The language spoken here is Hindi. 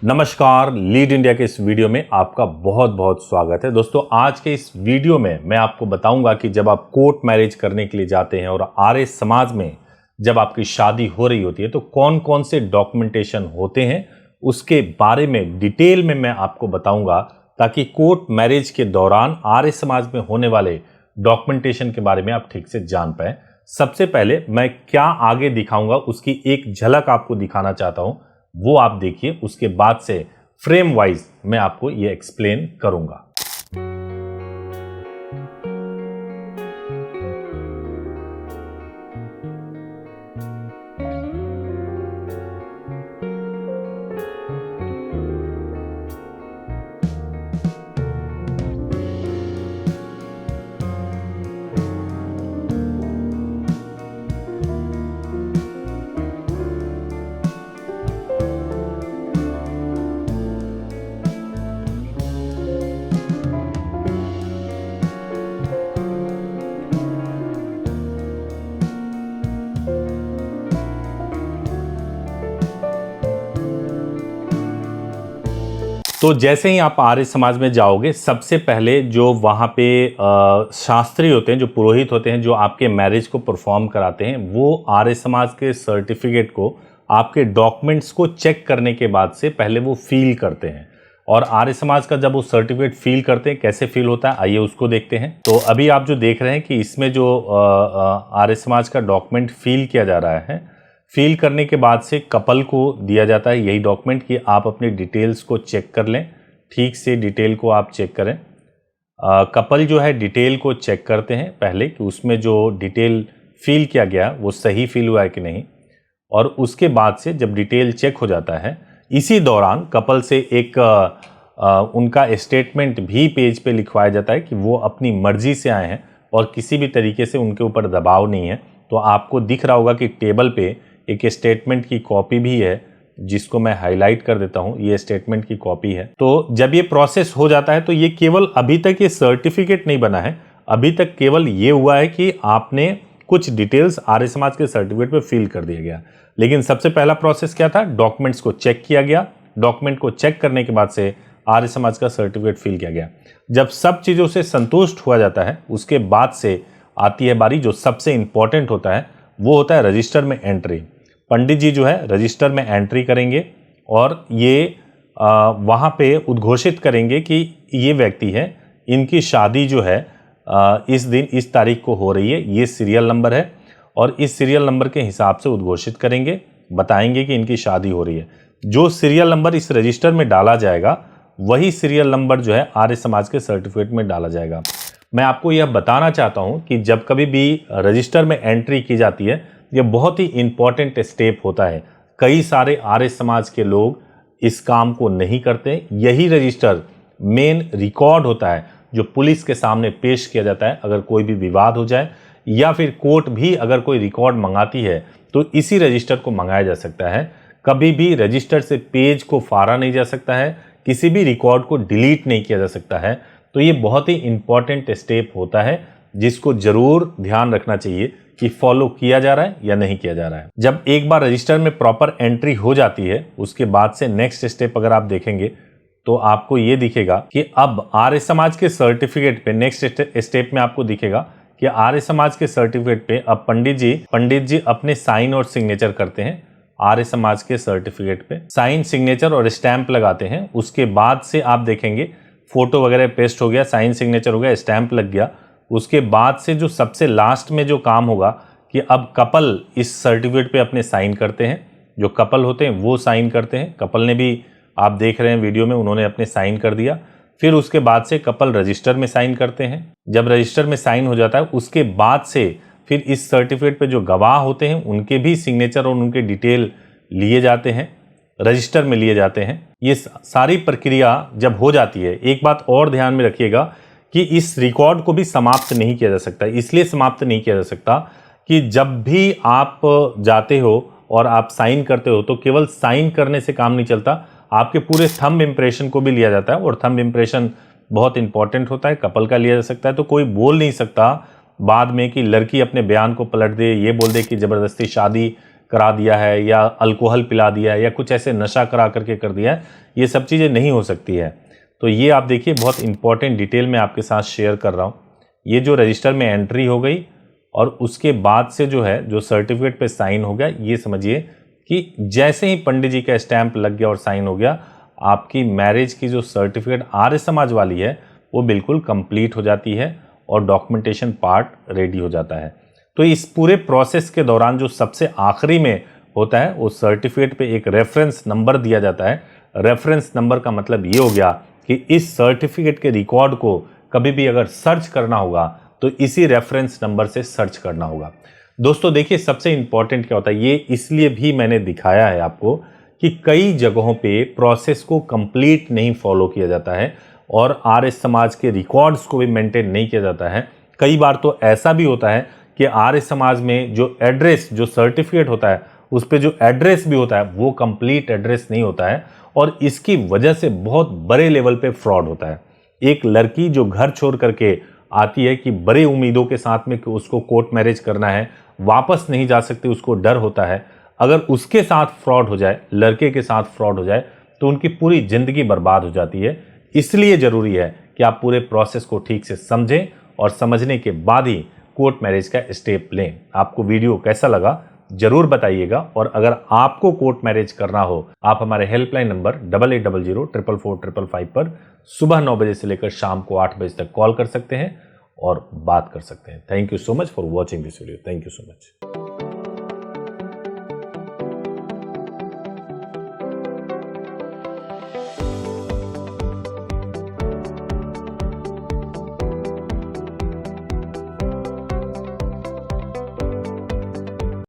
नमस्कार, लीड इंडिया के इस वीडियो में आपका बहुत बहुत स्वागत है। दोस्तों, आज के इस वीडियो में मैं आपको बताऊंगा कि जब आप कोर्ट मैरिज करने के लिए जाते हैं और आर्य समाज में जब आपकी शादी हो रही होती है तो कौन कौन से डॉक्यूमेंटेशन होते हैं उसके बारे में डिटेल में मैं आपको बताऊंगा, ताकि कोर्ट मैरिज के दौरान आर्य समाज में होने वाले डॉक्यूमेंटेशन के बारे में आप ठीक से जान पाए। सबसे पहले मैं क्या आगे दिखाऊंगा उसकी एक झलक आपको दिखाना चाहता हूं, वो आप देखिए। उसके बाद से फ्रेम वाइज मैं आपको ये एक्सप्लेन करूंगा। तो जैसे ही आप आर्य समाज में जाओगे, सबसे पहले जो वहाँ पे शास्त्री होते हैं, जो पुरोहित होते हैं, जो आपके मैरिज को परफॉर्म कराते हैं, वो आर्य समाज के सर्टिफिकेट को, आपके डॉक्यूमेंट्स को चेक करने के बाद से पहले वो फील करते हैं। और आर्य समाज का जब वो सर्टिफिकेट फील करते हैं, कैसे फील होता है आइए उसको देखते हैं। तो अभी आप जो देख रहे हैं कि इसमें जो आर्य समाज का डॉक्यूमेंट फील किया जा रहा है, फील करने के बाद से कपल को दिया जाता है यही डॉक्यूमेंट कि आप अपनी डिटेल्स को चेक कर लें, ठीक से डिटेल को आप चेक करें। कपल जो है डिटेल को चेक करते हैं पहले कि उसमें जो डिटेल फील किया गया वो सही फील हुआ है कि नहीं। और उसके बाद से जब डिटेल चेक हो जाता है, इसी दौरान कपल से एक उनका स्टेटमेंट भी पेज पे लिखवाया जाता है कि वो अपनी मर्जी से आए हैं और किसी भी तरीके से उनके ऊपर दबाव नहीं है। तो आपको दिख रहा होगा कि टेबल पे एक स्टेटमेंट की कॉपी भी है, जिसको मैं हाईलाइट कर देता हूं। ये स्टेटमेंट की कॉपी है। तो जब ये प्रोसेस हो जाता है तो ये केवल अभी तक ये सर्टिफिकेट नहीं बना है, अभी तक केवल ये हुआ है कि आपने कुछ डिटेल्स आर्य समाज के सर्टिफिकेट पे फिल कर दिया गया। लेकिन सबसे पहला प्रोसेस क्या था? डॉक्यूमेंट्स को चेक किया गया। डॉक्यूमेंट को चेक करने के बाद से आर्य समाज का सर्टिफिकेट फिल किया गया। जब सब चीज़ों से संतुष्ट हुआ जाता है, उसके बाद से आती है बारी जो सबसे इंपॉर्टेंट होता है, वो होता है रजिस्टर में एंट्री। पंडित जी जो है रजिस्टर में एंट्री करेंगे और ये वहाँ पे उद्घोषित करेंगे कि ये व्यक्ति है, इनकी शादी जो है इस दिन इस तारीख को हो रही है, ये सीरियल नंबर है, और इस सीरियल नंबर के हिसाब से उद्घोषित करेंगे, बताएंगे कि इनकी शादी हो रही है। जो सीरियल नंबर इस रजिस्टर में डाला जाएगा वही सीरियल नंबर जो है आर्य समाज के सर्टिफिकेट में डाला जाएगा। मैं आपको यह बताना चाहता हूँ कि जब कभी भी रजिस्टर में एंट्री की जाती है, यह बहुत ही इंपॉर्टेंट स्टेप होता है। कई सारे आर्य समाज के लोग इस काम को नहीं करते। यही रजिस्टर मेन रिकॉर्ड होता है जो पुलिस के सामने पेश किया जाता है अगर कोई भी विवाद हो जाए, या फिर कोर्ट भी अगर कोई रिकॉर्ड मंगाती है तो इसी रजिस्टर को मंगाया जा सकता है। कभी भी रजिस्टर से पेज को फाड़ा नहीं जा सकता है, किसी भी रिकॉर्ड को डिलीट नहीं किया जा सकता है। तो ये बहुत ही इंपॉर्टेंट स्टेप होता है जिसको जरूर ध्यान रखना चाहिए कि फॉलो किया जा रहा है या नहीं किया जा रहा है। जब एक बार रजिस्टर में प्रॉपर एंट्री हो जाती है, उसके बाद से नेक्स्ट स्टेप अगर आप देखेंगे तो आपको ये दिखेगा कि अब आर्य समाज के सर्टिफिकेट पे नेक्स्ट स्टेप में आपको दिखेगा कि आर्य समाज के सर्टिफिकेट पे अब पंडित जी अपने साइन और सिग्नेचर करते हैं। आर्य समाज के सर्टिफिकेट पे साइन, सिग्नेचर और स्टैंप लगाते हैं। उसके बाद से आप देखेंगे फोटो वगैरह पेस्ट हो गया, साइन सिग्नेचर हो गया, स्टैंप लग गया। उसके बाद से जो सबसे लास्ट में जो काम होगा कि अब कपल इस सर्टिफिकेट पे अपने साइन करते हैं। जो कपल होते हैं वो साइन करते हैं। कपल ने भी, आप देख रहे हैं वीडियो में, उन्होंने अपने साइन कर दिया। फिर उसके बाद से कपल रजिस्टर में साइन करते हैं। जब रजिस्टर में साइन हो जाता है, उसके बाद से फिर इस सर्टिफिकेट पे जो गवाह होते हैं उनके भी सिग्नेचर और उनके डिटेल लिए जाते हैं, रजिस्टर में लिए जाते हैं। ये सारी प्रक्रिया जब हो जाती है, एक बात और ध्यान में रखिएगा कि इस रिकॉर्ड को भी समाप्त नहीं किया जा सकता। इसलिए समाप्त नहीं किया जा सकता कि जब भी आप जाते हो और आप साइन करते हो तो केवल साइन करने से काम नहीं चलता, आपके पूरे थंब इम्प्रेशन को भी लिया जाता है। और थंब इम्प्रेशन बहुत इंपॉर्टेंट होता है, कपल का लिया जा सकता है। तो कोई बोल नहीं सकता बाद में कि लड़की अपने बयान को पलट दे, ये बोल दे कि ज़बरदस्ती शादी करा दिया है या अल्कोहल पिला दिया है या कुछ ऐसे नशा करा करके कर दिया है, ये सब चीज़ें नहीं हो सकती है। तो ये आप देखिए बहुत इंपॉर्टेंट डिटेल में आपके साथ शेयर कर रहा हूँ। ये जो रजिस्टर में एंट्री हो गई और उसके बाद से जो है जो सर्टिफिकेट पे साइन हो गया, ये समझिए कि जैसे ही पंडित जी का स्टैंप लग गया और साइन हो गया, आपकी मैरिज की जो सर्टिफिकेट आर्य समाज वाली है वो बिल्कुल कंप्लीट हो जाती है और डॉक्यूमेंटेशन पार्ट रेडी हो जाता है। तो इस पूरे प्रोसेस के दौरान जो सबसे आखिरी में होता है वो सर्टिफिकेट पे एक रेफरेंस नंबर दिया जाता है। रेफरेंस नंबर का मतलब ये हो गया कि इस सर्टिफिकेट के रिकॉर्ड को कभी भी अगर सर्च करना होगा तो इसी रेफरेंस नंबर से सर्च करना होगा। दोस्तों देखिए सबसे इंपॉर्टेंट क्या होता है, ये इसलिए भी मैंने दिखाया है आपको कि कई जगहों पे प्रोसेस को कंप्लीट नहीं फॉलो किया जाता है और आर्य समाज के रिकॉर्ड्स को भी मेंटेन नहीं किया जाता है। कई बार तो ऐसा भी होता है कि आर्य समाज में जो एड्रेस, जो सर्टिफिकेट होता है उस पे जो एड्रेस भी होता है वो कंप्लीट एड्रेस नहीं होता है और इसकी वजह से बहुत बड़े लेवल पे फ्रॉड होता है। एक लड़की जो घर छोड़ करके आती है कि बड़े उम्मीदों के साथ में कि उसको कोर्ट मैरिज करना है, वापस नहीं जा सकती, उसको डर होता है, अगर उसके साथ फ्रॉड हो जाए, लड़के के साथ फ्रॉड हो जाए तो उनकी पूरी जिंदगी बर्बाद हो जाती है। इसलिए जरूरी है कि आप पूरे प्रोसेस को ठीक से समझें और समझने के बाद ही कोर्ट मैरिज का स्टेप लें। आपको वीडियो कैसा लगा जरूर बताइएगा और अगर आपको कोर्ट मैरिज करना हो आप हमारे हेल्पलाइन नंबर 8800444555 पर सुबह 9 बजे से लेकर शाम को 8 बजे तक कॉल कर सकते हैं और बात कर सकते हैं। Thank you so much for watching this video. Thank you so much.